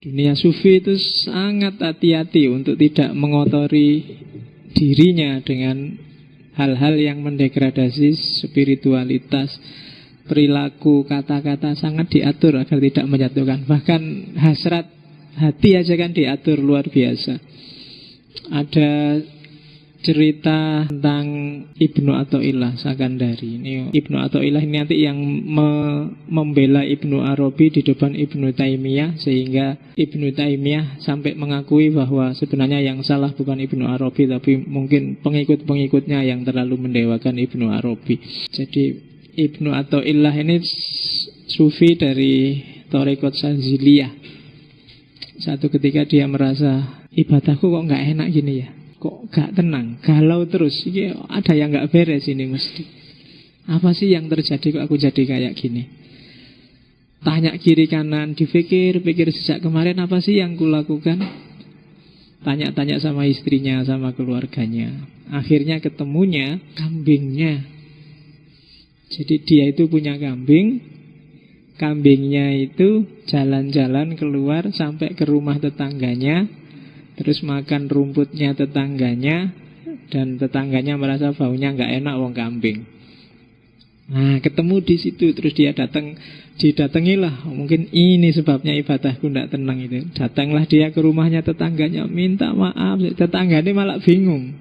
Dunia sufi itu sangat hati-hati untuk tidak mengotori dirinya dengan hal-hal yang mendegradasi spiritualitas. Perilaku, kata-kata sangat diatur agar tidak menyatukan. Bahkan hasrat hati aja kan diatur luar biasa. Ada cerita tentang Ibnu Athaillah Sakandari. Ini Ibnu Athaillah ini nanti yang membela Ibnu Arabi di depan Ibnu Taimiyah, sehingga Ibnu Taimiyah sampai mengakui bahwa sebenarnya yang salah bukan Ibnu Arabi, tapi mungkin pengikut-pengikutnya yang terlalu mendewakan Ibnu Arabi. Jadi Ibnu Athaillah ini sufi dari Thariqat Sanziliyah. Satu ketika dia merasa, ibadahku kok gak enak gini ya, kok gak tenang, galau terus, ini ada yang gak beres ini mesti. Apa sih yang terjadi kok aku jadi kayak gini? Tanya kiri kanan, dipikir-pikir sejak kemarin apa sih yang kulakukan? Tanya-tanya sama istrinya, sama keluarganya. Akhirnya ketemunya kambingnya. Jadi dia itu punya kambing. Kambingnya itu jalan-jalan keluar sampai ke rumah tetangganya, terus makan rumputnya tetangganya, dan tetangganya merasa baunya nggak enak wong kambing. Nah, ketemu di situ, terus dia didatangilah. Mungkin ini sebabnya ibadahku nggak tenang itu. Datanglah dia ke rumahnya tetangganya, minta maaf. Tetangganya malah bingung.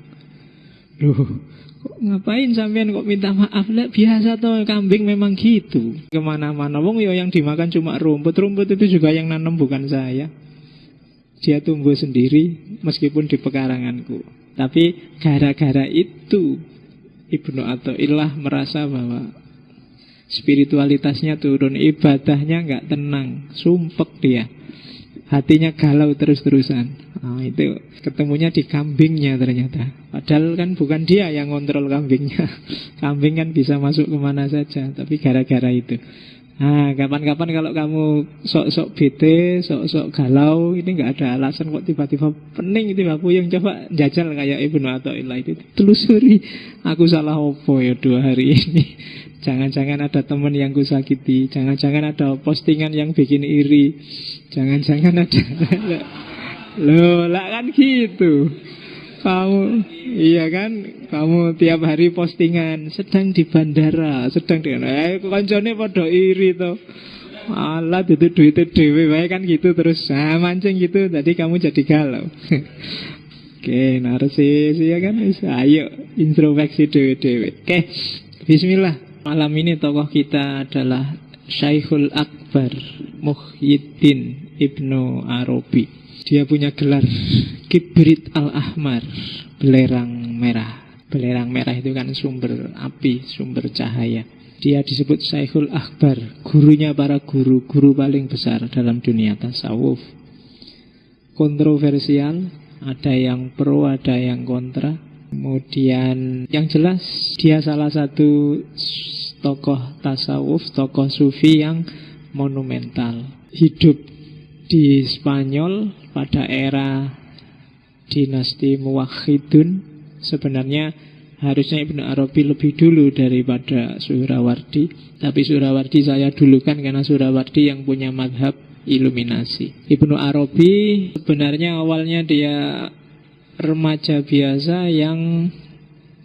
Loh, kok ngapain sampean kok minta maaf? Lah biasa toh, kambing memang gitu. Kemana-mana wong yo yang dimakan cuma rumput. Rumput itu juga yang nanam bukan saya. Dia tumbuh sendiri meskipun di pekaranganku. Tapi gara-gara itu Ibnu Athaillah merasa bahwa spiritualitasnya turun, ibadahnya nggak tenang, sumpek dia. Hatinya galau terus-terusan. Nah, itu ketemunya di kambingnya ternyata. Padahal kan bukan dia yang kontrol kambingnya. Kambing kan bisa masuk kemana saja. Tapi gara-gara itu. Nah, kapan-kapan kalau kamu sok-sok bete, sok-sok galau, ini nggak ada alasan kok tiba-tiba pening, tiba-tiba puyeng. Coba jajal kayak Ibnu Athaillah itu. Telusuri, aku salah opo ya 2 hari ini. Jangan-jangan ada teman yang kusakiti, jangan-jangan ada postingan yang bikin iri, jangan-jangan ada loh lah kan gitu. Kamu, iya kan, kamu tiap hari postingan sedang di bandara, sedang di kancane padha iri to. Alah itu duitnya dewe wae kan gitu terus. Nah, mancing gitu tadi kamu jadi galau. Oke, narsis ya kan. Ayo introspeksi dewe-dewe. Oke, bismillah. Malam ini tokoh kita adalah Syekhul Akbar Muhyiddin Ibnu Arabi. Dia punya gelar Kibrit al-Ahmar, belerang merah. Belerang merah itu kan sumber api, sumber cahaya. Dia disebut Syekhul Akbar, gurunya para guru, guru paling besar dalam dunia tasawuf. Kontroversial, ada yang pro, ada yang kontra. Kemudian yang jelas dia salah satu tokoh tasawuf, tokoh sufi yang monumental. Hidup di Spanyol pada era dinasti Muwahhidun. Sebenarnya harusnya Ibnu Arabi lebih dulu daripada Suhrawardi. Tapi Suhrawardi saya dulukan karena Suhrawardi yang punya madhab iluminasi. Ibnu Arabi sebenarnya awalnya dia remaja biasa yang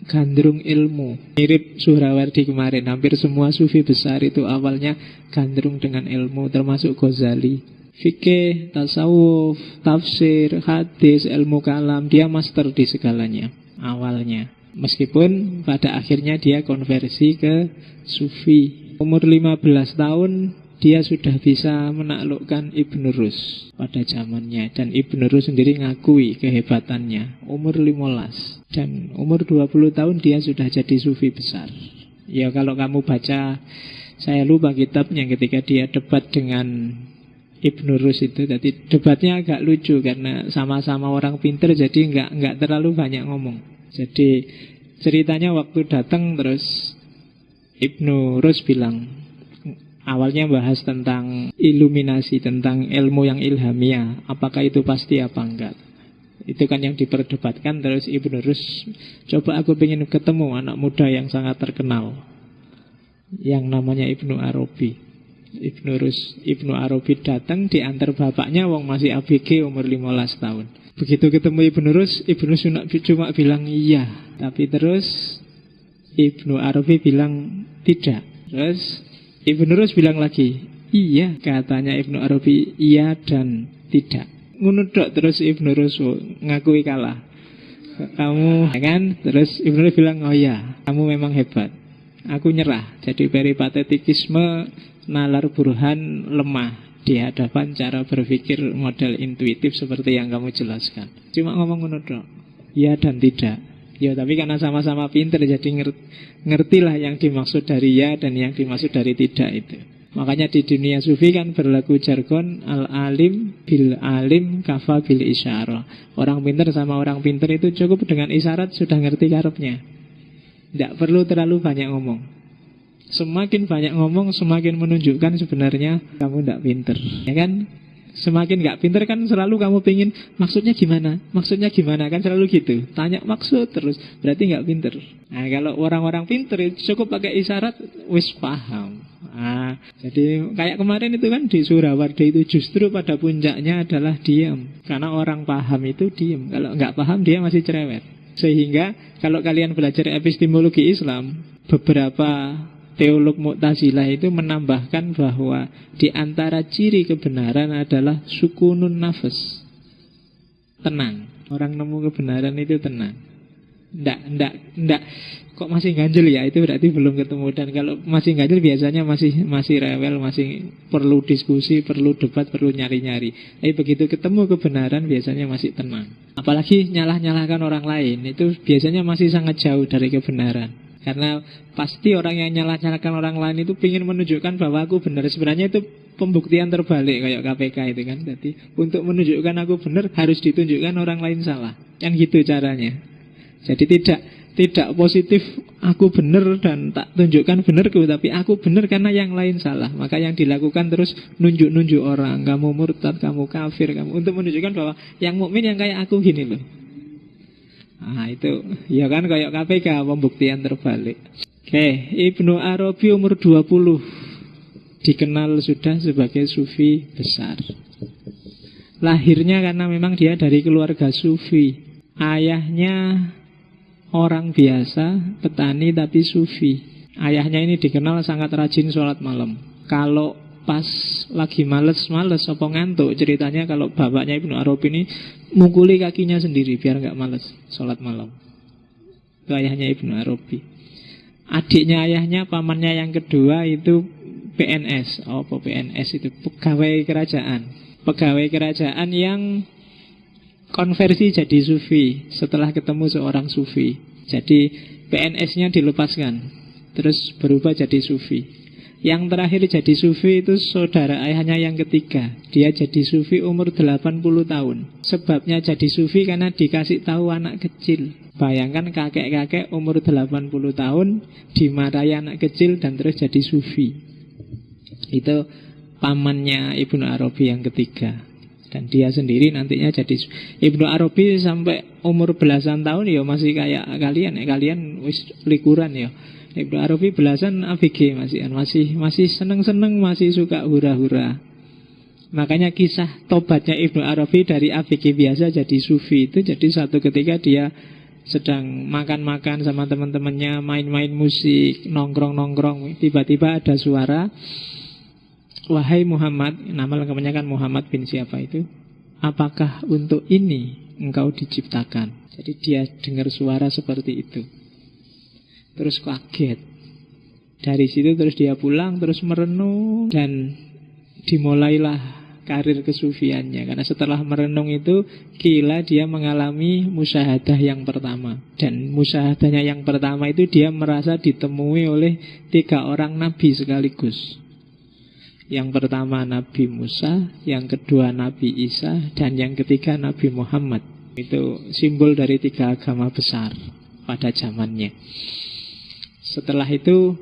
gandrung ilmu. Mirip Suhrawardi kemarin. Hampir semua sufi besar itu awalnya gandrung dengan ilmu, termasuk Ghazali. Fikih, tasawuf, tafsir, hadis, ilmu kalam, dia master di segalanya awalnya. Meskipun pada akhirnya dia konversi ke sufi. Umur 15 tahun dia sudah bisa menaklukkan Ibn Rus pada zamannya. Dan Ibn Rus sendiri ngakui kehebatannya. Umur 15. Dan umur 20 tahun dia sudah jadi sufi besar. Ya kalau kamu baca, saya lupa kitabnya ketika dia debat dengan Ibn Rus itu. Jadi debatnya agak lucu karena sama-sama orang pinter, jadi nggak terlalu banyak ngomong. Jadi ceritanya waktu datang terus Ibn Rus bilang, awalnya bahas tentang iluminasi, tentang ilmu yang ilhamiah. Apakah itu pasti apa enggak? Itu kan yang diperdebatkan. Terus Ibn Rus, coba aku ingin ketemu anak muda yang sangat terkenal, yang namanya Ibnu Arabi. Ibnu Arabi datang diantar bapaknya, wong masih ABG umur 15 tahun. Begitu ketemu Ibnu Rus cuma bilang iya. Tapi terus Ibnu Arabi bilang tidak. Terus Ibnu Rus bilang lagi iya. Katanya Ibnu Arabi iya dan tidak. Ngunudok terus Ibnu Rus ngakui kalah. Kamu kan? Terus Ibnu Rus bilang oh iya, kamu memang hebat. Aku nyerah. Jadi peripatetikisme nalar burhan lemah di hadapan cara berpikir model intuitif seperti yang kamu jelaskan. Cuma ngomong menurut ya dan tidak. Ya tapi karena sama-sama pinter, jadi ngertilah yang dimaksud dari ya dan yang dimaksud dari tidak itu. Makanya di dunia sufi kan berlaku jargon al-alim bil alim kafa bil isyarah. Orang pinter sama orang pinter itu cukup dengan isyarat sudah ngerti karepnya. Tidak perlu terlalu banyak ngomong. Semakin banyak ngomong, semakin menunjukkan sebenarnya kamu tidak pinter, ya kan? Semakin nggak pinter kan selalu kamu pingin maksudnya gimana? Maksudnya gimana? Kan selalu gitu. Tanya maksud terus, berarti nggak pinter. Nah, kalau orang-orang pinter cukup pakai isyarat, wis paham. Nah, jadi kayak kemarin itu kan di Surawardi itu justru pada puncaknya adalah diam. Karena orang paham itu diam. Kalau nggak paham dia masih cerewet. Sehingga kalau kalian belajar epistemologi Islam, beberapa teolog Mu'tazilah itu menambahkan bahwa di antara ciri kebenaran adalah sukunun nafas, tenang. Orang nemu kebenaran itu tenang. Ndak. Kok masih ganjel ya? Itu berarti belum ketemu. Dan kalau masih ganjel biasanya masih rewel, masih perlu diskusi, perlu debat, perlu nyari-nyari. Tapi begitu ketemu kebenaran biasanya masih tenang. Apalagi nyalah-nyalahkan orang lain, itu biasanya masih sangat jauh dari kebenaran. Karena pasti orang yang nyalah-nyalahkan orang lain itu ingin menunjukkan bahwa aku benar. Sebenarnya itu pembuktian terbalik kayak KPK itu kan. Jadi untuk menunjukkan aku benar harus ditunjukkan orang lain salah. Kan gitu caranya. Jadi tidak positif aku benar dan tak tunjukkan benarku, tapi aku benar karena yang lain salah. Maka yang dilakukan terus nunjuk-nunjuk orang, kamu murtad, kamu kafir, kamu, untuk menunjukkan bahwa yang mukmin yang kayak aku gini loh. Nah itu ya kan kayak KPK, pembuktian terbalik. Oke, Ibnu Arabi umur 20 dikenal sudah sebagai sufi besar. Lahirnya karena memang dia dari keluarga sufi. Ayahnya orang biasa, petani tapi sufi. Ayahnya ini dikenal sangat rajin sholat malam. Kalau pas lagi males-males apa ngantuk, ceritanya kalau bapaknya Ibnu Arabi ini mukuli kakinya sendiri biar nggak males sholat malam. Itu ayahnya Ibnu Arabi. Adiknya ayahnya, pamannya yang kedua itu PNS. Oh, apa PNS itu? Pegawai kerajaan. Pegawai kerajaan yang konversi jadi sufi setelah ketemu seorang sufi. Jadi PNS-nya dilepaskan, terus berubah jadi sufi. Yang terakhir jadi sufi itu saudara ayahnya yang ketiga. Dia jadi sufi umur 80 tahun. Sebabnya jadi sufi karena dikasih tahu anak kecil. Bayangkan kakek-kakek umur 80 tahun dimarahi anak kecil dan terus jadi sufi. Itu pamannya Ibnu Arabi yang ketiga. Dan dia sendiri nantinya jadi Ibnu Arabi sampai umur belasan tahun ya masih kayak kalian ya. Kalian wis likuran ya. Ibnu Arabi belasan ABG masih seneng-seneng, masih suka hura-hura. Makanya kisah tobatnya Ibnu Arabi dari ABG biasa jadi sufi itu jadi satu ketika dia sedang makan-makan sama teman-temannya, main-main musik, nongkrong-nongkrong, tiba-tiba ada suara, wahai Muhammad, nama lengkapnya kan Muhammad bin siapa itu, apakah untuk ini engkau diciptakan? Jadi dia dengar suara seperti itu. Terus kaget. Dari situ terus dia pulang, terus merenung, dan dimulailah karir kesufiannya. Karena setelah merenung itu gila dia mengalami musyahadah yang pertama. Dan musyahadahnya yang pertama itu dia merasa ditemui oleh 3 orang nabi sekaligus. Yang pertama Nabi Musa, yang kedua Nabi Isa, dan yang ketiga Nabi Muhammad. Itu simbol dari 3 agama besar pada zamannya. Setelah itu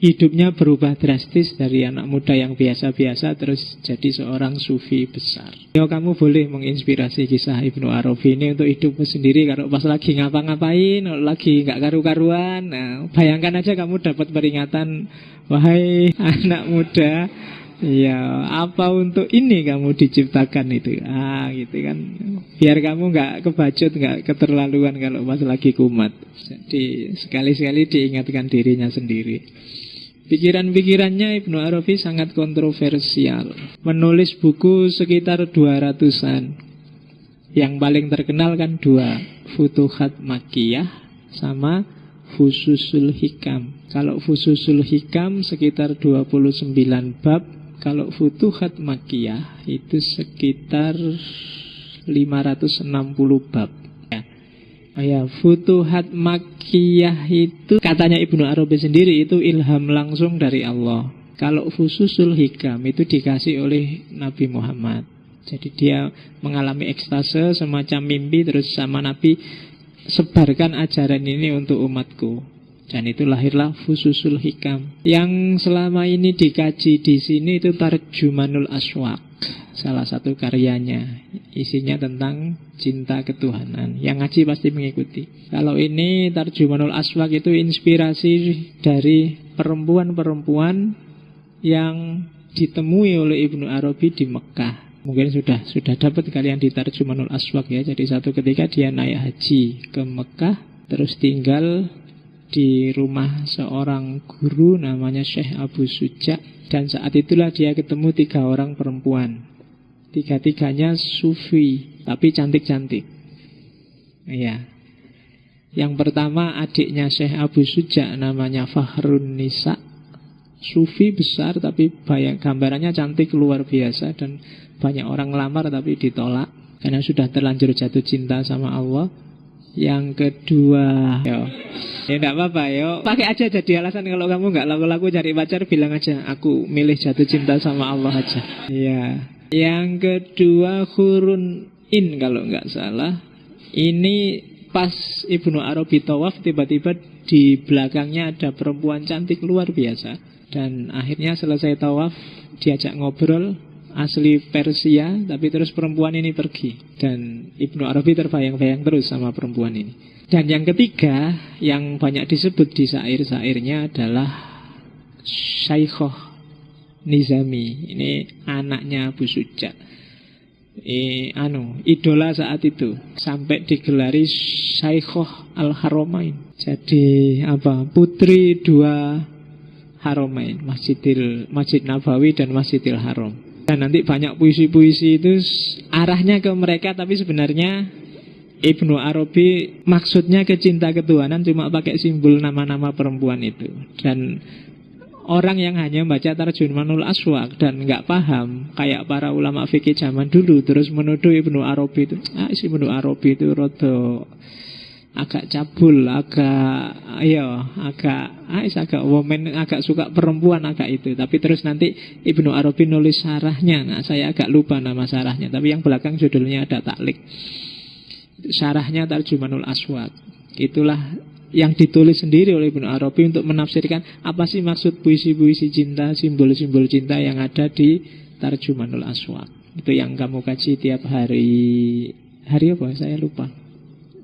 hidupnya berubah drastis dari anak muda yang biasa-biasa terus jadi seorang sufi besar. Ya, kamu boleh menginspirasi kisah Ibnu Arabi ini untuk hidupmu sendiri. Kalau pas lagi ngapa-ngapain, kalau lagi nggak karu-karuan, nah, bayangkan aja kamu dapat peringatan, wahai anak muda, ya, apa untuk ini kamu diciptakan itu? Gitu kan. Biar kamu nggak kebacut, nggak keterlaluan kalau pas lagi kumat. Jadi sekali-sekali diingatkan dirinya sendiri. Pikiran-pikirannya Ibnu Arabi sangat kontroversial. Menulis buku sekitar 200-an. Yang paling terkenal kan dua, Futuhat Makkiyah sama Fususul Hikam. Kalau Fususul Hikam sekitar 29 bab. Kalau Futuhat Makkiyah itu sekitar 560 bab. Ya, Futuhat Makkiyah itu katanya Ibnu Arabi sendiri itu ilham langsung dari Allah. Kalau Fususul Hikam itu dikasih oleh Nabi Muhammad. Jadi dia mengalami ekstase semacam mimpi, terus sama Nabi, sebarkan ajaran ini untuk umatku. Dan itu lahirlah Fususul Hikam. Yang selama ini dikaji di sini itu Tarjumanul Aswaq, salah satu karyanya. Isinya tentang cinta ketuhanan. Yang ngaji pasti mengikuti. Kalau ini Tarjumanul Aswaq itu inspirasi dari perempuan-perempuan yang ditemui oleh Ibnu Arabi di Mekah. Mungkin sudah dapat kalian di Tarjumanul Aswaq ya. Jadi satu ketika dia naik haji ke Mekah, terus tinggal di rumah seorang guru namanya Syekh Abu Suja. Dan saat itulah dia ketemu 3 orang perempuan. 3-tiganya sufi, tapi cantik-cantik. Iya. Yang pertama adiknya Syekh Abu Suja, namanya Fahrun Nisa. Sufi besar, tapi gambarannya cantik luar biasa. Dan banyak orang ngelamar tapi ditolak karena sudah terlanjur jatuh cinta sama Allah. Yang kedua, ya enggak apa-apa, pakai aja jadi alasan. Kalau kamu nggak laku-laku cari pacar, bilang aja aku milih jatuh cinta sama Allah aja. Iya. Yang kedua Hurun In kalau nggak salah. Ini pas Ibnu Arabi tawaf, tiba-tiba di belakangnya ada perempuan cantik luar biasa. Dan akhirnya selesai tawaf, diajak ngobrol, asli Persia, tapi terus perempuan ini pergi. Dan Ibnu Arabi terbayang-bayang terus sama perempuan ini. Dan yang ketiga, yang banyak disebut di syair-syairnya adalah Syaikhah Nizami. Ini anaknya Abu Suja. Idola saat itu. Sampai digelari Syaikhah Al-Haramain. Jadi putri 2 Haramain, Masjid Nabawi dan Masjidil Haram. Dan nanti banyak puisi-puisi itu arahnya ke mereka, tapi sebenarnya Ibnu Arabi maksudnya ke cinta ketuhanan, cuma pakai simbol nama-nama perempuan itu. Dan orang yang hanya baca Tarjumanul Aswaq dan nggak paham, kayak para ulama fikih zaman dulu, terus menuduh Ibnu Arabi itu, Ibnu Arabi itu rada agak cabul, agak woman, agak suka perempuan, agak itu. Tapi terus nanti Ibnu Arabi nulis syarahnya. Nah, saya agak lupa nama syarahnya, tapi yang belakang judulnya ada taklik. Syarahnya Tarjumanul Aswaq. Itulah yang ditulis sendiri oleh Ibnu Arabi untuk menafsirkan apa sih maksud puisi-puisi cinta, simbol-simbol cinta yang ada di Tarjumanul Aswaq. Itu yang kamu kaji tiap hari. Hari apa? Saya lupa.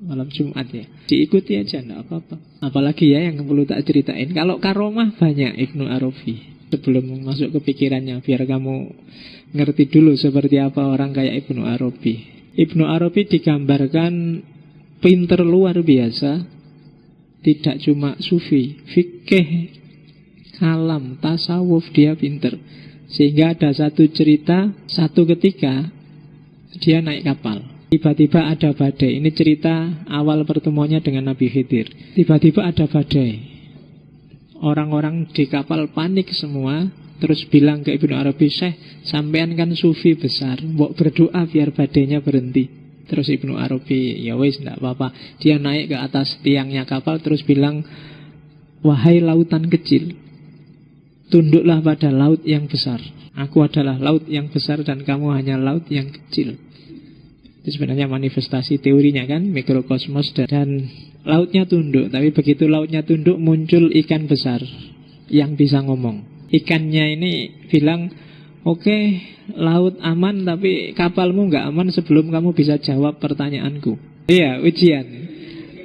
Malam Jumat ya. Diikuti aja, enggak apa-apa. Apalagi ya yang perlu tak ceritain. Kalau karomah banyak Ibnu Arabi. Sebelum masuk ke pikirannya, biar kamu ngerti dulu seperti apa orang kayak Ibnu Arabi. Ibnu Arabi digambarkan pinter luar biasa. Tidak cuma sufi, fikih, kalam, tasawuf dia pinter. Sehingga ada satu cerita, satu ketika dia naik kapal. Tiba-tiba ada badai. Ini cerita awal pertemuannya dengan Nabi Khidir. Tiba-tiba ada badai. Orang-orang di kapal panik semua. Terus bilang ke Ibnu Arabi, Syekh, sampean kan sufi besar, mbok berdoa biar badainya berhenti. Terus Ibnu Arabi, ya wis, enggak apa-apa. Dia naik ke atas tiangnya kapal, terus bilang, wahai lautan kecil, tunduklah pada laut yang besar. Aku adalah laut yang besar dan kamu hanya laut yang kecil. Itu sebenarnya manifestasi teorinya kan, mikrokosmos, dan lautnya tunduk. Tapi begitu lautnya tunduk, muncul ikan besar. yang bisa ngomong. Ikannya ini bilang, oke, laut aman tapi kapalmu nggak aman sebelum kamu bisa jawab pertanyaanku. Iya, ujian.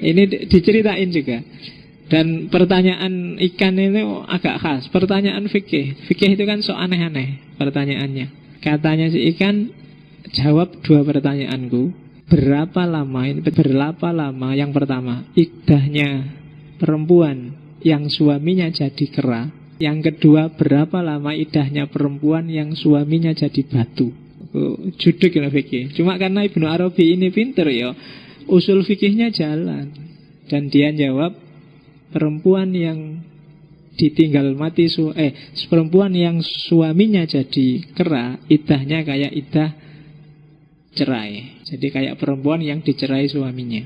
Ini diceritain juga. Dan pertanyaan ikan ini agak khas. Pertanyaan fikih. Fikih itu kan so aneh-aneh pertanyaannya. Katanya si ikan, jawab 2 pertanyaanku. Berapa lama yang pertama iddahnya perempuan yang suaminya jadi kera. Yang kedua, berapa lama iddahnya perempuan yang suaminya jadi batu. Judek ya fikih. Cuma karena Ibnu Arabi ini pinter ya, usul fikihnya jalan. Dan dia jawab, perempuan yang ditinggal mati perempuan yang suaminya jadi kera, iddahnya kayak iddah cerai. Jadi kayak perempuan yang dicerai suaminya.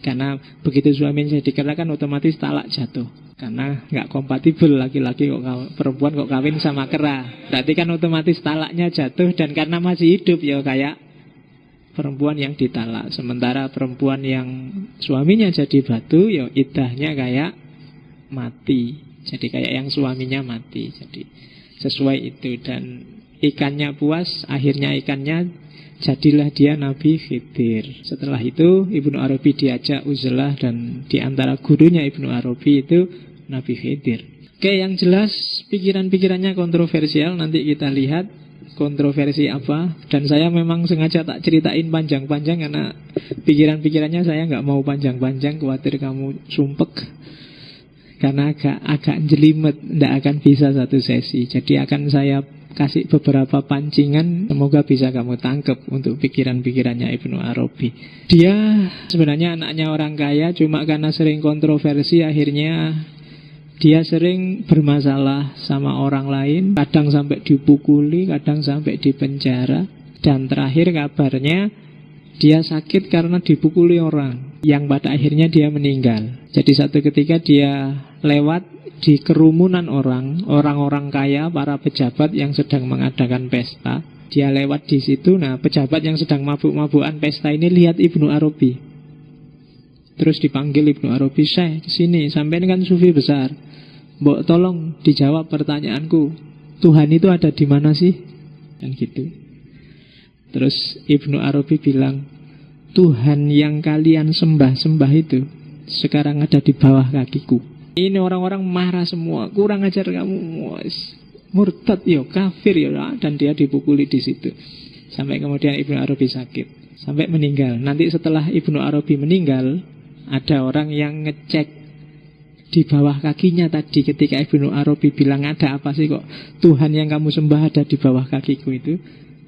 Karena begitu suaminya jadi kera kan otomatis talak jatuh. Karena nggak kompatibel laki-laki perempuan kok kawin sama kera. Berarti kan otomatis talaknya jatuh. Dan karena masih hidup ya kayak perempuan yang ditalak. Sementara perempuan yang suaminya jadi batu ya iddahnya kayak mati. Jadi kayak yang suaminya mati. Jadi sesuai itu. Dan ikannya puas, akhirnya ikannya jadilah dia Nabi Khidir. Setelah itu Ibnu Arabi diajak uzlah, dan diantara gurunya Ibnu Arabi itu Nabi Khidir. Oke, yang jelas pikiran-pikirannya kontroversial. Nanti kita lihat kontroversi apa. Dan saya memang sengaja tak ceritain panjang-panjang karena pikiran-pikirannya saya nggak mau panjang-panjang, khawatir kamu sumpek. Karena agak jelimet, tidak akan bisa satu sesi. Jadi akan saya kasih beberapa pancingan, semoga bisa kamu tangkap untuk pikiran-pikirannya Ibnu Arabi. Dia sebenarnya anaknya orang kaya, cuma karena sering kontroversi akhirnya dia sering bermasalah sama orang lain. Kadang sampai dipukuli, kadang sampai dipenjara. Dan terakhir kabarnya dia sakit karena dipukuli orang, yang pada akhirnya dia meninggal. Jadi satu ketika dia lewat di kerumunan orang-orang kaya, para pejabat yang sedang mengadakan pesta. Dia lewat di situ. Nah, pejabat yang sedang mabuk-mabukan pesta ini lihat Ibnu Arabi. Terus dipanggil Ibnu Arabi, "Syekh, kesini, sampai kan sufi besar. Mbok tolong dijawab pertanyaanku. Tuhan itu ada di mana sih?" Dan gitu. Terus Ibnu Arabi bilang, "Tuhan yang kalian sembah-sembah itu sekarang ada di bawah kakiku." Ini orang-orang marah semua, kurang ajar kamu, murtad yo, kafir yo, dan dia dipukuli di situ. Sampai kemudian Ibnu Arabi sakit, sampai meninggal. Nanti setelah Ibnu Arabi meninggal, ada orang yang ngecek di bawah kakinya tadi ketika Ibnu Arabi bilang, ada apa sih kok Tuhan yang kamu sembah ada di bawah kakiku itu.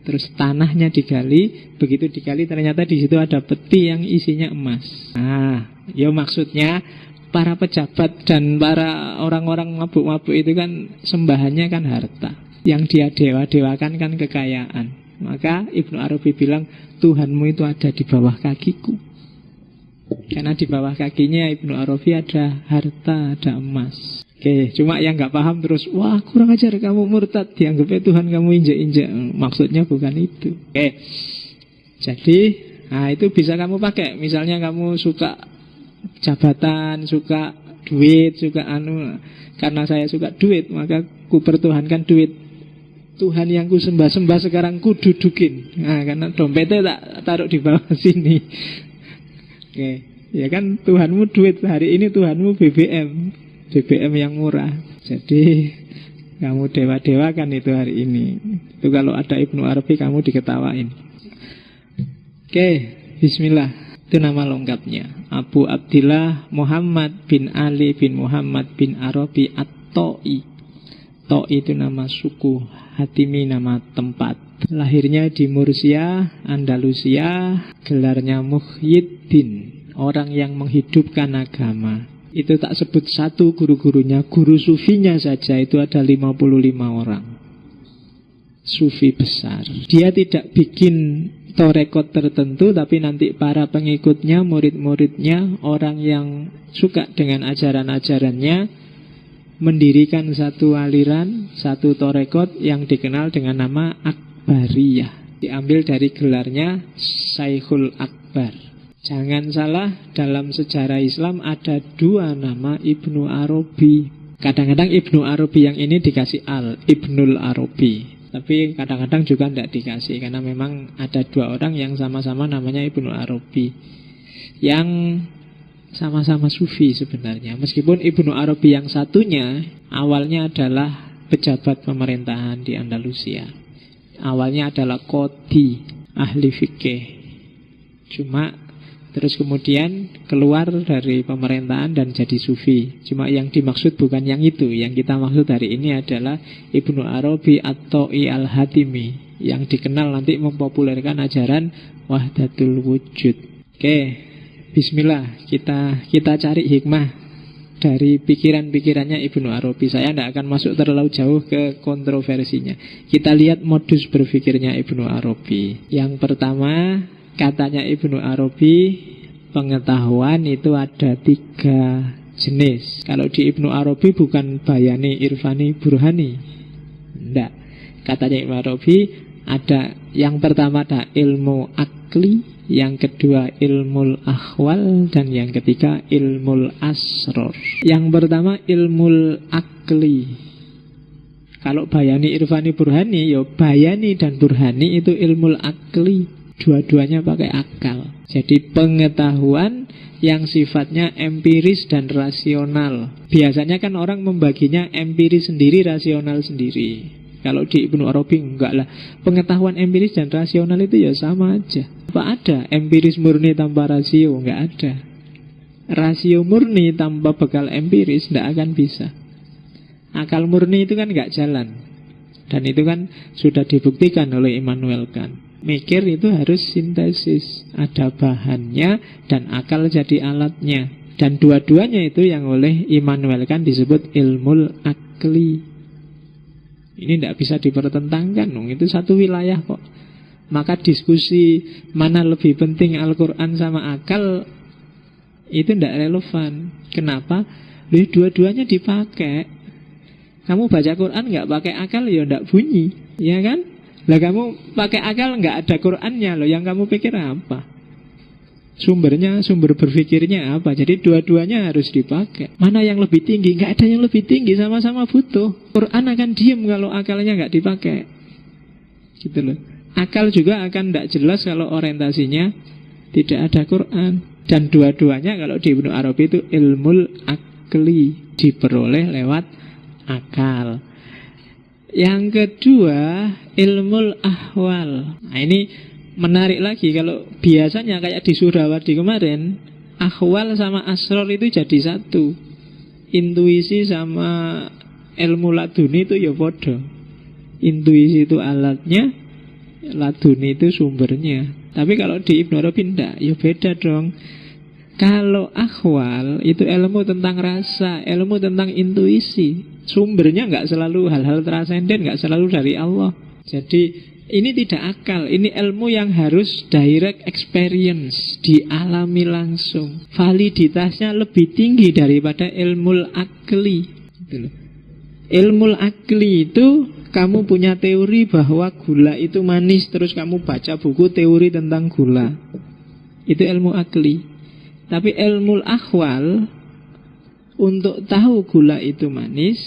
Terus tanahnya digali, begitu digali ternyata di situ ada peti yang isinya emas. Nah, ya maksudnya para pejabat dan para orang-orang mabuk-mabuk itu kan sembahannya kan harta. Yang dia dewa-dewakan kan kekayaan. Maka Ibnu Arabi bilang, Tuhanmu itu ada di bawah kakiku. Karena di bawah kakinya Ibnu Arabi ada harta, ada emas. Oke, cuma yang gak paham terus, wah kurang ajar kamu murtad, dianggapnya Tuhan kamu injek-injek. Maksudnya bukan itu. Oke, jadi nah itu bisa kamu pakai. Misalnya kamu suka jabatan, suka duit, suka karena saya suka duit, maka ku pertuhankan duit. Tuhan yang ku sembah-sembah sekarang ku dudukin. Nah, karena dompetnya tak taruh di bawah sini. Oke, ya kan Tuhanmu duit, hari ini Tuhanmu BBM yang murah. Jadi kamu dewa-dewakan itu hari ini. Itu kalau ada Ibnu Arabi kamu diketawain. Oke, bismillah. Itu nama lengkapnya, Abu Abdillah Muhammad bin Ali bin Muhammad bin Arabi At-Ta'i. Ta'i itu nama suku, Hatimi nama tempat. Lahirnya di Mursia, Andalusia. Gelarnya Muhyiddin, orang yang menghidupkan agama. Itu tak sebut satu guru-gurunya, guru sufinya saja itu ada 55 orang. Sufi besar. Dia tidak bikin torekot tertentu, tapi nanti para pengikutnya, murid-muridnya, orang yang suka dengan ajaran-ajarannya, mendirikan satu aliran, satu torekot yang dikenal dengan nama Akbariyah. Diambil dari gelarnya Syekhul Akbar. Jangan salah, dalam sejarah Islam ada 2 nama Ibnu Arabi. Kadang-kadang Ibnu Arabi yang ini dikasih al, Ibnul Arabi. Tapi kadang-kadang juga tidak dikasih, karena memang ada dua orang yang sama-sama namanya Ibnu Arabi, yang sama-sama sufi sebenarnya. Meskipun Ibnu Arabi yang satunya awalnya adalah pejabat pemerintahan di Andalusia. Awalnya adalah qadhi, ahli fikih. Cuma terus kemudian keluar dari pemerintahan dan jadi sufi. Cuma yang dimaksud bukan yang itu. Yang kita maksud hari ini adalah Ibnu Arabi At-Ta'i Al-Hatimi, yang dikenal nanti mempopulerkan ajaran Wahdatul Wujud. Oke, bismillah, kita cari hikmah dari pikiran-pikirannya Ibnu Arabi. Saya tidak akan masuk terlalu jauh ke kontroversinya. Kita lihat modus berpikirnya Ibnu Arabi. Yang pertama, katanya Ibnu Arabi, pengetahuan itu ada 3 jenis. Kalau di Ibnu Arabi bukan bayani, irfani, burhani. Tidak. Katanya Ibnu Arabi ada, yang pertama ada ilmu akli, yang kedua ilmu akhwal, dan yang ketiga ilmu asror. Yang pertama ilmu akli. Kalau bayani, irfani, burhani, ya bayani dan burhani itu ilmu akli. Dua-duanya pakai akal. Jadi pengetahuan yang sifatnya empiris dan rasional. Biasanya kan orang membaginya empiris sendiri, rasional sendiri. Kalau di Ibnu Arabi enggak lah. Pengetahuan empiris dan rasional itu ya sama aja. Apa ada empiris murni tanpa rasio? Enggak ada. Rasio murni tanpa bekal empiris enggak akan bisa. Akal murni itu kan enggak jalan. Dan itu kan sudah dibuktikan oleh Immanuel Kant. Mikir itu harus sintesis, ada bahannya dan akal jadi alatnya. Dan dua-duanya itu yang oleh Immanuel Kant disebut ilmu akli. Ini tidak bisa dipertentangkan, itu satu wilayah kok. Maka diskusi mana lebih penting Al-Quran sama akal itu tidak relevan. Kenapa? Dua-duanya dipakai. Kamu baca Quran nggak pakai akal ya tidak bunyi, ya kan? Lah kamu pakai akal nggak ada Qurannya loh, yang kamu pikir apa? Sumbernya, sumber berpikirnya apa? Jadi dua-duanya harus dipakai. Mana yang lebih tinggi? Nggak ada yang lebih tinggi, sama-sama butuh. Quran akan diem kalau akalnya nggak dipakai, gitu loh. Akal juga akan tidak jelas kalau orientasinya tidak ada Quran. Dan dua-duanya kalau di Ibnu Arabi itu ilmu akli, diperoleh lewat akal. Yang kedua ilmu ahwal. Nah ini menarik lagi. Kalau biasanya kayak di Surawadi kemarin, ahwal sama asror itu jadi satu. Intuisi sama ilmu laduni itu ya bodoh. Intuisi itu alatnya, laduni itu sumbernya. Tapi kalau di Ibnu Arabi enggak, ya beda dong. Kalau ahwal itu ilmu tentang rasa, ilmu tentang intuisi. Sumbernya nggak selalu hal-hal transenden, nggak selalu dari Allah. Jadi ini tidak akal, ini ilmu yang harus direct experience, dialami langsung. Validitasnya lebih tinggi daripada ilmu akli. Ilmu akli itu kamu punya teori bahwa gula itu manis, terus kamu baca buku teori tentang gula. Itu ilmu akli. Tapi ilmu akhwal, untuk tahu gula itu manis,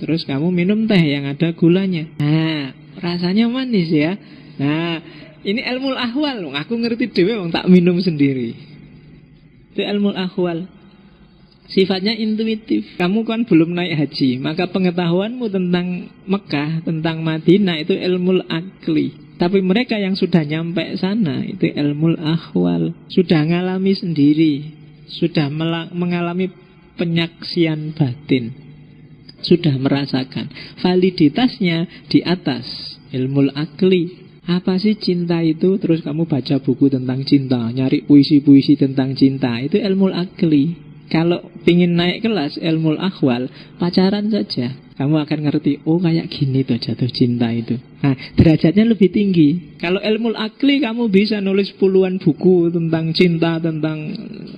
terus kamu minum teh yang ada gulanya. Nah, rasanya manis ya. Nah, ini ilmu akhwal. Aku ngerti dewe wong tak minum sendiri. Itu ilmu akhwal. Sifatnya intuitif. Kamu kan belum naik haji, maka pengetahuanmu tentang Mekah, tentang Madinah itu ilmu akli. Tapi mereka yang sudah nyampe sana itu ilmu akhwal, sudah ngalami sendiri, sudah mengalami penyaksian batin, sudah merasakan. Validitasnya di atas ilmu akli. Apa sih cinta itu? Terus kamu baca buku tentang cinta, nyari puisi-puisi tentang cinta, itu ilmu akli. Kalau ingin naik kelas ilmu akhwal, pacaran saja, kamu akan ngerti, oh kayak gini tuh jatuh cinta itu. Nah, derajatnya lebih tinggi. Kalau ilmu akli kamu bisa nulis puluhan buku tentang cinta, tentang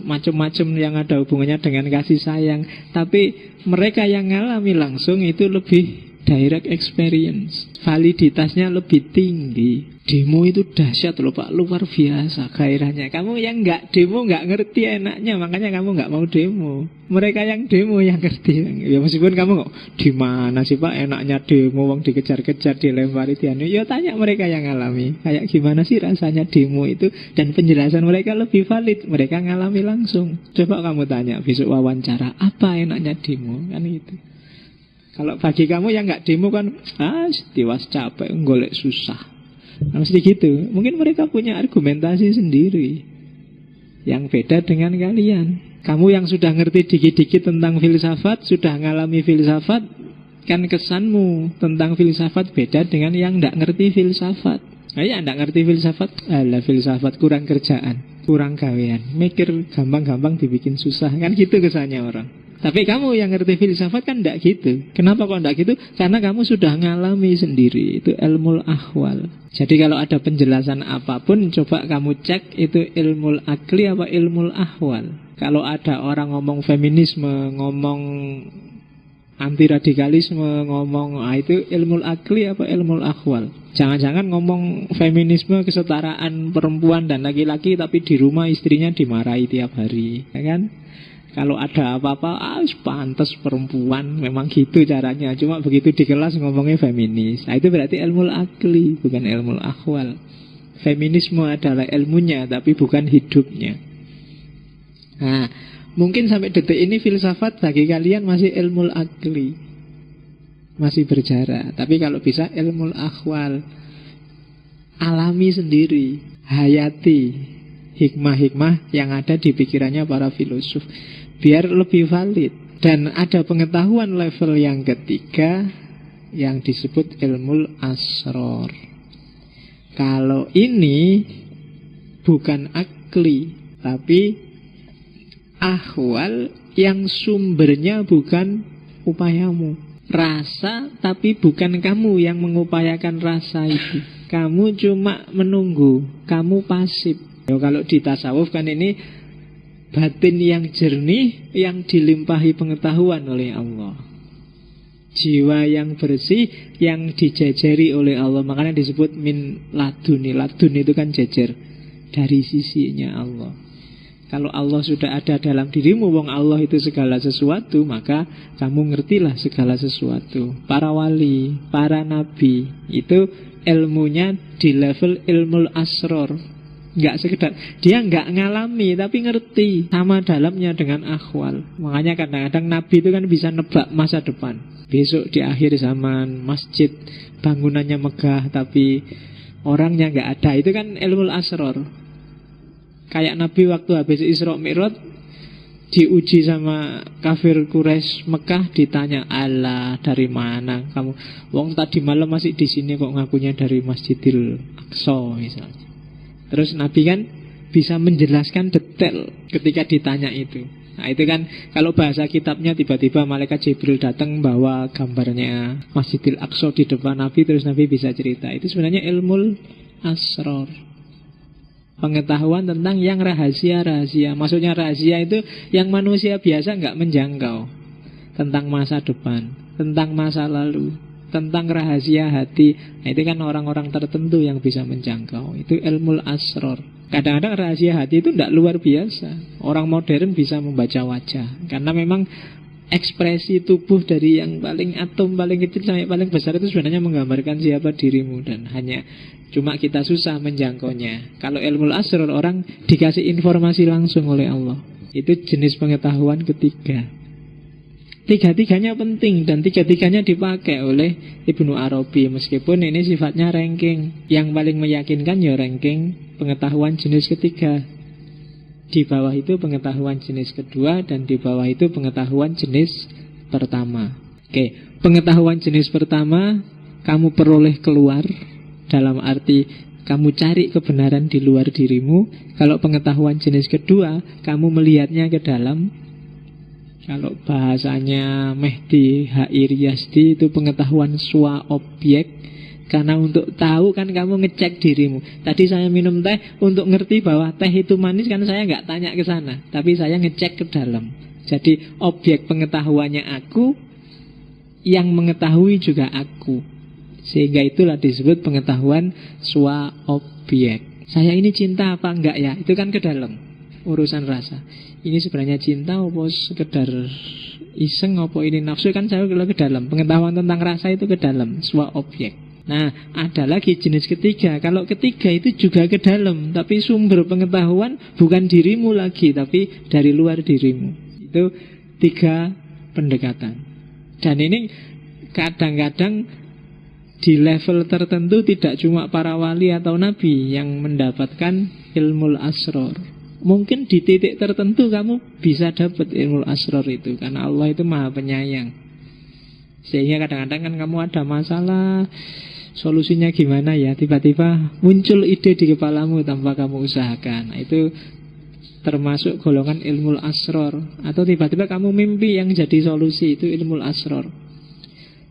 macam-macam yang ada hubungannya dengan kasih sayang. Tapi mereka yang ngalami langsung itu lebih direct experience. Validitasnya lebih tinggi. Demo itu dahsyat loh Pak, luar biasa gairahnya. Kamu yang nggak demo nggak ngerti enaknya, makanya kamu nggak mau demo. Mereka yang demo yang ngerti. Ya meskipun kamu kok di mana sih Pak enaknya demo, wong dikejar-kejar, dilempari dianu. Ya tanya mereka yang ngalami, kayak gimana sih rasanya demo itu, dan penjelasan mereka lebih valid. Mereka ngalami langsung. Coba kamu tanya besok wawancara, apa enaknya demo, kan itu. Kalau bagi kamu yang nggak demo kan, tiwas capek, golek susah. Nah, mesti gitu. Mungkin mereka punya argumentasi sendiri yang beda dengan kalian. Kamu yang sudah ngerti dikit-dikit tentang filsafat, sudah ngalami filsafat, kan kesanmu tentang filsafat beda dengan yang nggak ngerti filsafat. Nah, ya nggak ngerti filsafat, filsafat kurang kerjaan, kurang gawean, mikir gampang-gampang dibikin susah, kan gitu kesannya orang. Tapi kamu yang ngerti filsafat kan enggak gitu. Kenapa kok enggak gitu? Karena kamu sudah ngalami sendiri. Itu ilmu ahwal. Jadi kalau ada penjelasan apapun, coba kamu cek itu ilmu akli apa ilmu ahwal. Kalau ada orang ngomong feminisme, ngomong anti radikalisme, ngomong itu ilmu akli apa ilmu ahwal. Jangan-jangan ngomong feminisme, kesetaraan perempuan dan laki-laki, tapi di rumah istrinya dimarahi tiap hari, ya kan? Kalau ada apa-apa, pantas perempuan, memang gitu caranya. Cuma begitu di kelas ngomongnya feminis. Nah itu berarti ilmu akli, bukan ilmu ahwal. Feminisme adalah ilmunya, tapi bukan hidupnya. Nah, mungkin sampai detik ini filsafat bagi kalian masih ilmu akli, masih berjarak. Tapi kalau bisa ilmu ahwal, alami sendiri, hayati hikmah-hikmah yang ada di pikirannya para filosof, biar lebih valid. Dan ada pengetahuan level yang ketiga yang disebut ilmu asror. Kalau ini bukan akli, tapi ahwal yang sumbernya bukan upayamu. Rasa, tapi bukan kamu yang mengupayakan rasa itu. Kamu cuma menunggu, kamu pasif. Kalau di tasawuf kan ini batin yang jernih, yang dilimpahi pengetahuan oleh Allah. Jiwa yang bersih, yang dijajari oleh Allah. Makanya disebut min laduni. Ladun itu kan jajar, dari sisinya Allah. Kalau Allah sudah ada dalam dirimu, wong Allah itu segala sesuatu, maka kamu ngertilah segala sesuatu. Para wali, para nabi, itu ilmunya di level ilmu asror. Nggak sekedar, dia nggak ngalami tapi ngerti, sama dalamnya dengan akhwal. Makanya kadang-kadang Nabi itu kan bisa nebak masa depan. Besok di akhir zaman masjid bangunannya megah tapi orangnya nggak ada. Itu kan ilmu asror. Kayak Nabi waktu habis Isra Mi'raj diuji sama kafir Quraisy Mekah, ditanya, Allah dari mana kamu? Wong tadi malam masih di sini kok ngakunya dari Masjidil Aqsa misalnya. Terus Nabi kan bisa menjelaskan detail ketika ditanya itu. Nah itu kan kalau bahasa kitabnya tiba-tiba malaikat Jibril datang bawa gambarnya Masjidil Aqsa di depan Nabi, terus Nabi bisa cerita. Itu sebenarnya ilmu asror, pengetahuan tentang yang rahasia-rahasia. Maksudnya rahasia itu yang manusia biasa nggak menjangkau. Tentang masa depan, tentang masa lalu, tentang rahasia hati. Nah, itu kan orang-orang tertentu yang bisa menjangkau. Itu ilmu asror. Kadang-kadang rahasia hati itu tidak luar biasa. Orang modern bisa membaca wajah, karena memang ekspresi tubuh dari yang paling atom paling kecil sampai paling besar itu sebenarnya menggambarkan siapa dirimu. Dan hanya cuma kita susah menjangkaunya. Kalau ilmu asror, orang dikasih informasi langsung oleh Allah. Itu jenis pengetahuan ketiga. Tiga-tiganya penting dan tiga-tiganya dipakai oleh Ibnu Arabi. Meskipun ini sifatnya ranking, yang paling meyakinkan ya ranking pengetahuan jenis ketiga. Di bawah itu pengetahuan jenis kedua, dan di bawah itu pengetahuan jenis pertama. Oke, pengetahuan jenis pertama kamu peroleh keluar, dalam arti kamu cari kebenaran di luar dirimu. Kalau pengetahuan jenis kedua, kamu melihatnya ke dalam. Kalau bahasanya Mehdi H.I. Riyasdi itu pengetahuan swa objek. Karena untuk tahu kan kamu ngecek dirimu. Tadi saya minum teh, untuk ngerti bahwa teh itu manis kan saya nggak tanya ke sana, tapi saya ngecek ke dalam. Jadi objek pengetahuannya aku, yang mengetahui juga aku. Sehingga itulah disebut pengetahuan swa objek. Saya ini cinta apa enggak ya? Itu kan ke dalam urusan rasa. Ini sebenarnya cinta apa sekedar iseng apa ini nafsu, kan saya kalau ke dalam. Pengetahuan tentang rasa itu ke dalam swa objek. Nah, ada lagi jenis ketiga. Kalau ketiga itu juga ke dalam, tapi sumber pengetahuan bukan dirimu lagi, tapi dari luar dirimu. Itu 3 pendekatan. Dan ini kadang-kadang di level tertentu tidak cuma para wali atau nabi yang mendapatkan ilmu asror. Mungkin di titik tertentu kamu bisa dapat ilmu asror itu, karena Allah itu maha penyayang. Sehingga kadang-kadang kan kamu ada masalah, solusinya gimana ya, tiba-tiba muncul ide di kepalamu tanpa kamu usahakan. Nah, itu termasuk golongan ilmu asror. Atau tiba-tiba kamu mimpi yang jadi solusi, itu ilmu asror.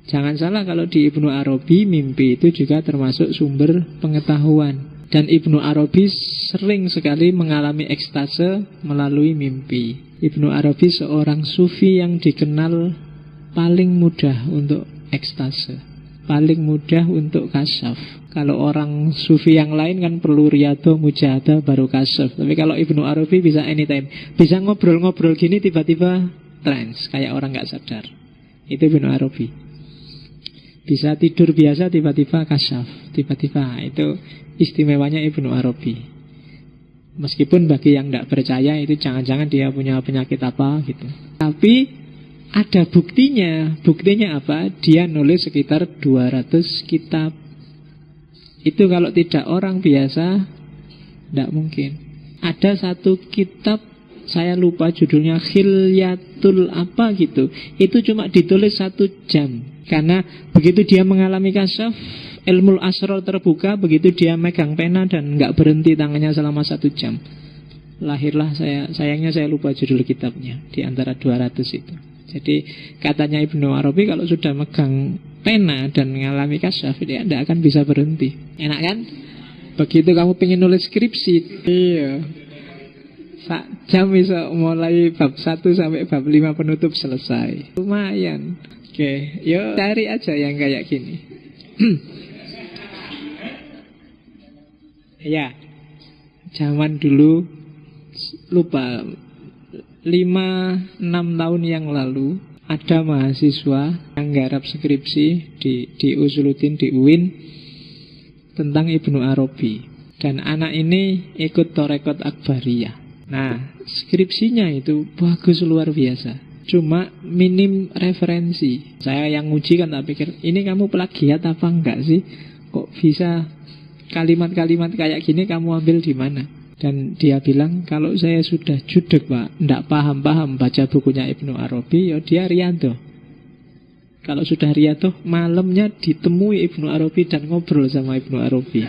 Jangan salah, kalau di Ibnu Arabi mimpi itu juga termasuk sumber pengetahuan. Dan Ibnu Arabi sering sekali mengalami ekstase melalui mimpi. Ibnu Arabi seorang sufi yang dikenal paling mudah untuk ekstase, paling mudah untuk kasyaf. Kalau orang sufi yang lain kan perlu riyadhah, mujahadah baru kasyaf. Tapi kalau Ibnu Arabi bisa anytime. Bisa ngobrol-ngobrol gini tiba-tiba trance, kayak orang gak sadar. Itu Ibnu Arabi. Bisa tidur biasa tiba-tiba kasyaf, tiba-tiba. Itu istimewanya Ibnu Arabi. Meskipun bagi yang tidak percaya itu jangan-jangan dia punya penyakit apa gitu. Tapi ada buktinya. Buktinya apa? Dia nulis sekitar 200 kitab. Itu kalau tidak orang biasa tidak mungkin. Ada satu kitab, saya lupa judulnya, Khilyatul apa gitu. Itu cuma ditulis 1 jam. Karena begitu dia mengalami kasyaf, ilmu asror terbuka, begitu dia megang pena dan nggak berhenti tangannya selama 1 jam. Lahirlah sayangnya saya lupa judul kitabnya di antara 200 itu. Jadi katanya Ibnu Arabi kalau sudah megang pena dan mengalami kasyaf, dia tidak akan bisa berhenti. Enak kan? Begitu kamu pengen nulis skripsi, iya, 1 jam bisa mulai bab 1 sampai bab 5 penutup selesai. Lumayan. Oke, yuk cari aja yang kayak gini. Ya, zaman dulu, lupa, 5-6 tahun yang lalu ada mahasiswa yang garap skripsi di Usuluddin, di UIN, tentang Ibnu Arabi. Dan anak ini ikut Torekot Akbariyah. Nah, skripsinya itu bagus luar biasa. Cuma minim referensi. Saya yang nguji kan tak pikir, ini kamu plagiat apa enggak sih? Kok bisa kalimat-kalimat kayak gini kamu ambil di mana? Dan dia bilang, kalau saya sudah judek pak, enggak paham-paham baca bukunya Ibnu Arabi, ya dia riyadhah. Kalau sudah riyadhah, malamnya ditemui Ibnu Arabi dan ngobrol sama Ibnu Arabi.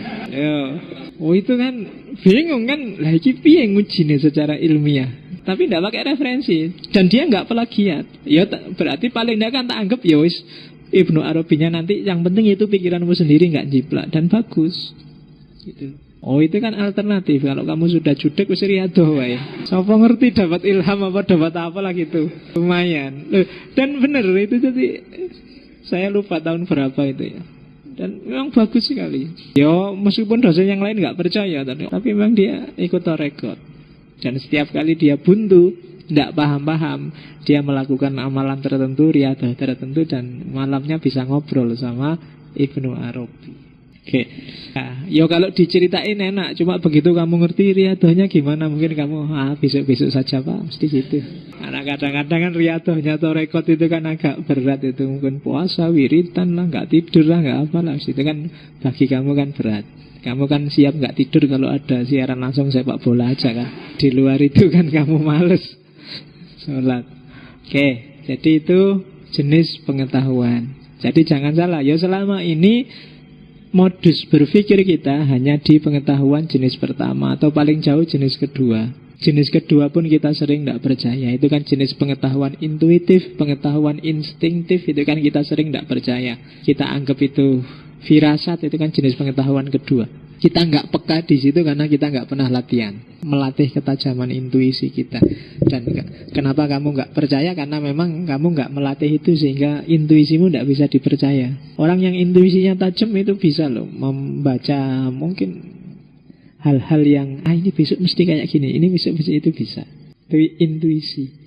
Oh itu kan bingung kan, lah iki piye ngujine secara ilmiah? Tapi tidak pakai referensi. Dan dia nggak plagiat. Ya berarti paling tidak kan tak anggap ya wis Ibnu Arabinya nanti, yang penting itu pikiranmu sendiri nggak jiplak dan bagus. Gitu. Oh itu kan alternatif. Kalau kamu sudah judek wis riyadhah wae. Sapa ngerti dapat ilham apa dapat apa lah gitu. Lumayan. Dan benar itu, jadi saya lupa tahun berapa itu ya. Dan memang bagus sekali. Ya meskipun dosen yang lain nggak percaya, tapi memang dia ikut rekod. Dan setiap kali dia buntu, tidak paham-paham, dia melakukan amalan tertentu, riyadhah tertentu, dan malamnya bisa ngobrol sama Ibnu Arabi. Oke. Nah, ya kalau diceritain enak, cuma begitu kamu ngerti riyadhahnya gimana, mungkin kamu besok-besok saja pak, mesti gitu. Karena kadang-kadang kan riyadhahnya atau rekod itu kan agak berat, itu mungkin puasa, wiritan lah, nggak tidur lah, nggak apa lah, itu kan bagi kamu kan berat. Kamu kan siap nggak tidur kalau ada siaran langsung sepak bola aja kan. Di luar itu kan kamu males sholat. Oke, jadi itu jenis pengetahuan. Jadi jangan salah, ya selama ini modus berpikir kita hanya di pengetahuan jenis pertama, atau paling jauh jenis kedua. Jenis kedua pun kita sering tidak percaya. Itu kan jenis pengetahuan intuitif, pengetahuan instingtif, itu kan kita sering tidak percaya. Kita anggap itu firasat, itu kan jenis pengetahuan kedua. Kita nggak peka di situ karena kita nggak pernah latihan melatih ketajaman intuisi kita. Dan kenapa kamu nggak percaya? Karena memang kamu nggak melatih itu, sehingga intuisimu nggak bisa dipercaya. Orang yang intuisinya tajam itu bisa loh membaca mungkin hal-hal yang ini besok mesti kayak gini, ini besok mesti itu bisa. Itu intuisi.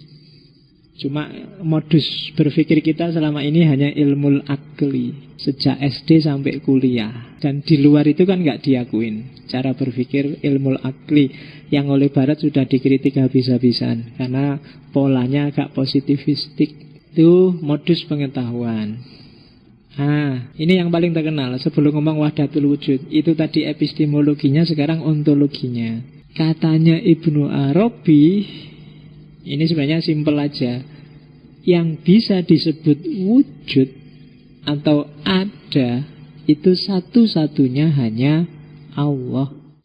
Cuma modus berpikir kita selama ini hanya ilmu akli, sejak SD sampai kuliah. Dan di luar itu kan nggak diakuin cara berpikir ilmu akli yang oleh Barat sudah dikritik habis-habisan karena polanya agak positivistik. Itu modus pengetahuan. Ini yang paling terkenal. Sebelum ngomong wahdatul wujud, itu tadi epistemologinya, sekarang ontologinya. Katanya Ibnu Arabi, ini sebenarnya simpel aja. Yang bisa disebut wujud atau ada itu satu-satunya hanya Allah.